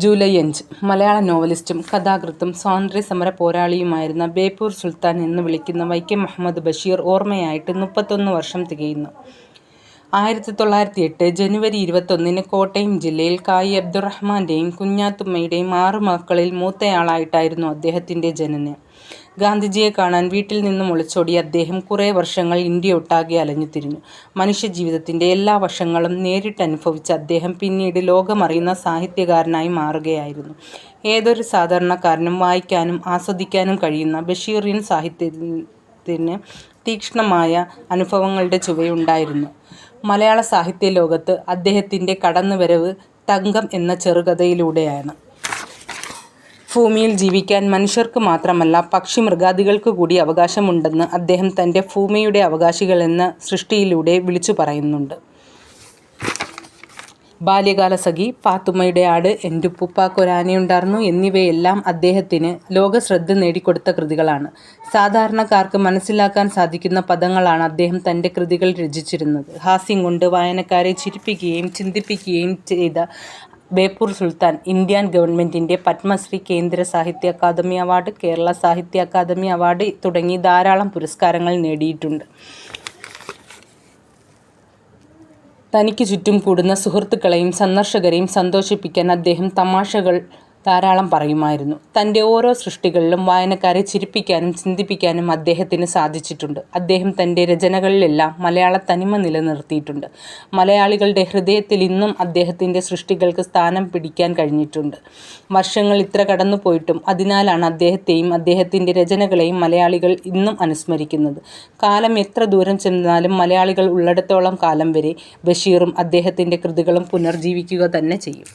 July 5 മലയാള നോവലിസ്റ്റും കഥാകൃത്തും സ്വാതന്ത്ര്യസമര പോരാളിയുമായിരുന്ന ബേപ്പൂർ സുൽത്താൻ എന്ന് വിളിക്കുന്ന വൈക്കം മുഹമ്മദ് ബഷീർ ഓർമ്മയായിട്ട് 31 വർഷം തികയുന്നു. 1908 ജനുവരി 21 കോട്ടയം ജില്ലയിൽ കായി അബ്ദുറഹ്മാന്റെയും കുഞ്ഞാത്തുമ്മയുടെയും 6 മക്കളിൽ മൂത്തയാളായിട്ടായിരുന്നു അദ്ദേഹത്തിന്റെ ജനനം. ഗാന്ധിജിയെ കാണാൻ വീട്ടിൽ നിന്നും ഒളിച്ചോടിയ അദ്ദേഹം കുറേ വർഷങ്ങൾ ഇന്ത്യയൊട്ടാകെ അലഞ്ഞുതിരിഞ്ഞു. മനുഷ്യജീവിതത്തിന്റെ എല്ലാ വശങ്ങളും നേരിട്ടനുഭവിച്ച അദ്ദേഹം പിന്നീട് ലോകമറിയുന്ന സാഹിത്യകാരനായി മാറുകയായിരുന്നു. ഏതൊരു സാധാരണക്കാരനും വായിക്കാനും ആസ്വദിക്കാനും കഴിയുന്ന ബഷീറിയൻ സാഹിത്യത്തിന് തീക്ഷ്ണമായ അനുഭവങ്ങളുടെ ചുവയുണ്ടായിരുന്നു. മലയാള സാഹിത്യ ലോകത്ത് അദ്ദേഹത്തിന്റെ കടന്നുവരവ് തങ്കം എന്ന ചെറുകഥയിലൂടെയാണ്. ഭൂമിയിൽ ജീവിക്കാൻ മനുഷ്യർക്ക് മാത്രമല്ല പക്ഷിമൃഗാദികൾക്ക് കൂടി അവകാശമുണ്ടെന്ന് അദ്ദേഹം തന്റെ ഭൂമിയുടെ അവകാശികൾ എന്ന സൃഷ്ടിയിലൂടെ വിളിച്ചു പറയുന്നുണ്ട്. ബാല്യകാലസഖി, പാത്തുമ്മയുടെ ആട്, എന്റുപ്പൂപ്പാക്കൊരാനയുണ്ടാർന്നു എന്നിവയെല്ലാം അദ്ദേഹത്തിന് ലോകശ്രദ്ധ നേടിക്കൊടുത്ത കൃതികളാണ്. സാധാരണക്കാർക്ക് മനസ്സിലാക്കാൻ സാധിക്കുന്ന പദങ്ങളാണ് അദ്ദേഹം തന്റെ കൃതികൾ രചിച്ചിരുന്നത്. ഹാസ്യം കൊണ്ട് വായനക്കാരെ ചിരിപ്പിക്കുകയും ചിന്തിപ്പിക്കുകയും ചെയ്ത ബേപ്പൂർ സുൽത്താൻ ഇന്ത്യൻ ഗവൺമെന്റിന്റെ പത്മശ്രീ, കേന്ദ്ര സാഹിത്യ അക്കാദമി അവാർഡ്, കേരള സാഹിത്യ അക്കാദമി അവാർഡ് തുടങ്ങി ധാരാളം പുരസ്കാരങ്ങൾ നേടിയിട്ടുണ്ട്. തനിക്ക് ചുറ്റും കൂടുന്ന സുഹൃത്തുക്കളെയും സന്ദർശകരെയും സന്തോഷിപ്പിക്കാൻ അദ്ദേഹം തമാശകൾ ധാരാളം പറയുമായിരുന്നു. തന്റെ ഓരോ സൃഷ്ടികളിലും വായനക്കാരെ ചിരിപ്പിക്കാനും ചിന്തിപ്പിക്കാനും അദ്ദേഹത്തിന് സാധിച്ചിട്ടുണ്ട്. അദ്ദേഹം തന്റെ രചനകളിലെല്ലാം മലയാള തനിമ നിലനിർത്തിയിട്ടുണ്ട്. മലയാളികളുടെ ഹൃദയത്തിൽ ഇന്നും അദ്ദേഹത്തിന്റെ സൃഷ്ടികൾക്ക് സ്ഥാനം പിടിക്കാൻ കഴിഞ്ഞിട്ടുണ്ട്. വർഷങ്ങൾ ഇത്ര കടന്നുപോയിട്ടും അതിനാലാണ് അദ്ദേഹത്തെയും അദ്ദേഹത്തിന്റെ രചനകളെയും മലയാളികൾ ഇന്നും അനുസ്മരിക്കുന്നത്. കാലം എത്ര ദൂരം ചെന്നാലും മലയാളികൾ ഉള്ളിടത്തോളം കാലം വരെ ബഷീറും അദ്ദേഹത്തിന്റെ കൃതികളും പുനർജീവിക്കുക തന്നെ ചെയ്യും.